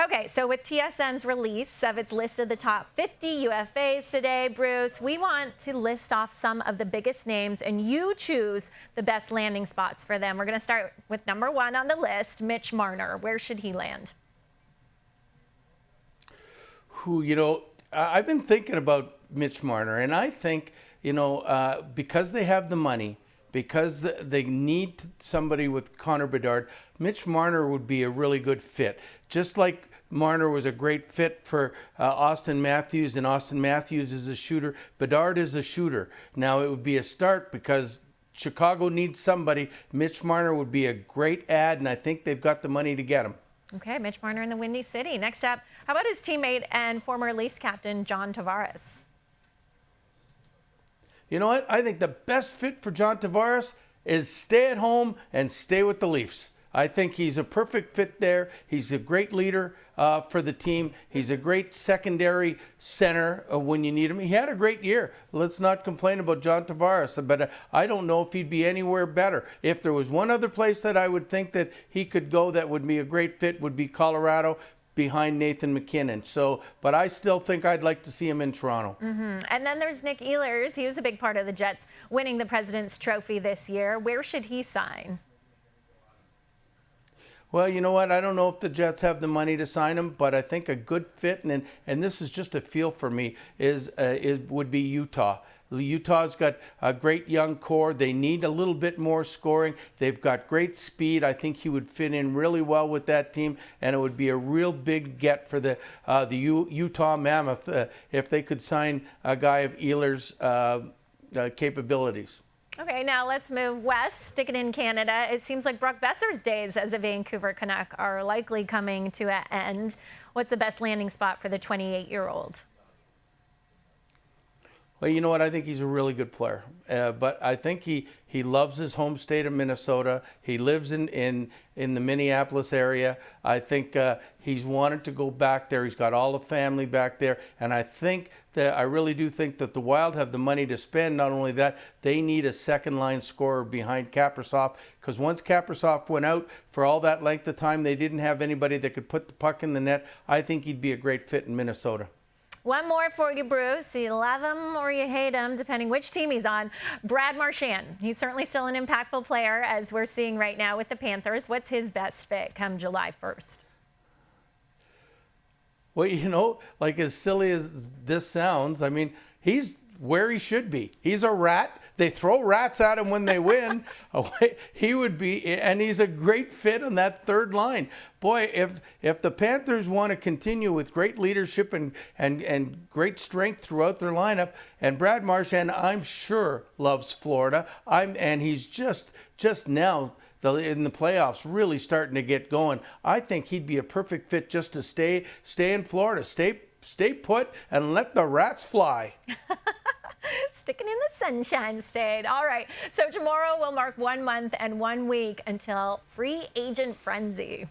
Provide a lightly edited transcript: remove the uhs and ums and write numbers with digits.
Okay, so with TSN's release of its list of the top 50 UFAs today, Bruce, we want to list off some of the biggest names, and you choose the best landing spots for them. We're going to start with number 1 on the list, Mitch Marner. Where should he land? I've been thinking about Mitch Marner, and I think, because they have the money, because they need somebody with Connor Bedard, Mitch Marner would be a really good fit. Just like Marner was a great fit for Austin Matthews, and Austin Matthews is a shooter, Bedard is a shooter. Now, it would be a start because Chicago needs somebody. Mitch Marner would be a great ad, and I think they've got the money to get him. Okay, Mitch Marner in the Windy City. Next up, how about his teammate and former Leafs captain, John Tavares? You know what? I think the best fit for John Tavares is stay at home and stay with the Leafs. I think he's a perfect fit there. He's a great leader for the team. He's a great secondary center when you need him. He had a great year. Let's not complain about John Tavares, but I don't know if he'd be anywhere better. If there was one other place that I would think that he could go that would be a great fit, would be Colorado, behind Nathan McKinnon. But I still think I'd like to see him in Toronto. And then there's Nick Ehlers. He was a big part of the Jets winning the President's Trophy this year. Where should he sign? Well, you know what? I don't know if the Jets have the money to sign him, but I think a good fit, and this is just a feel for me, would be Utah. Utah's got a great young core. They need a little bit more scoring. They've got great speed. I think he would fit in really well with that team, and it would be a real big get for the Utah Mammoth if they could sign a guy of Ehlers' capabilities. Okay, now let's move west, sticking in Canada. It seems like Brock Boeser's days as a Vancouver Canuck are likely coming to an end. What's the best landing spot for the 28-year-old? Well, you know what? I think he's a really good player. But I think he loves his home state of Minnesota. He lives in the Minneapolis area. I think he's wanted to go back there. He's got all the family back there. And I really do think that the Wild have the money to spend. Not only that, they need a second-line scorer behind Kaprizov, because once Kaprizov went out for all that length of time, they didn't have anybody that could put the puck in the net. I think he'd be a great fit in Minnesota. One more for you, Bruce. You love him or you hate him, depending which team he's on. Brad Marchand. He's certainly still an impactful player, as we're seeing right now with the Panthers. What's his best fit come July 1st? Well, like as silly as this sounds, I mean, he's where he should be. He's a rat. They throw rats at him when they win. He would be, and he's a great fit on that third line. Boy, if the Panthers want to continue with great leadership and great strength throughout their lineup, and Brad Marchand, I'm sure, loves Florida. And he's just now in the playoffs really starting to get going. I think he'd be a perfect fit just to stay in Florida, stay put, and let the rats fly. Sticking in the Sunshine State. All right, so tomorrow will mark 1 month and 1 week until free agent frenzy.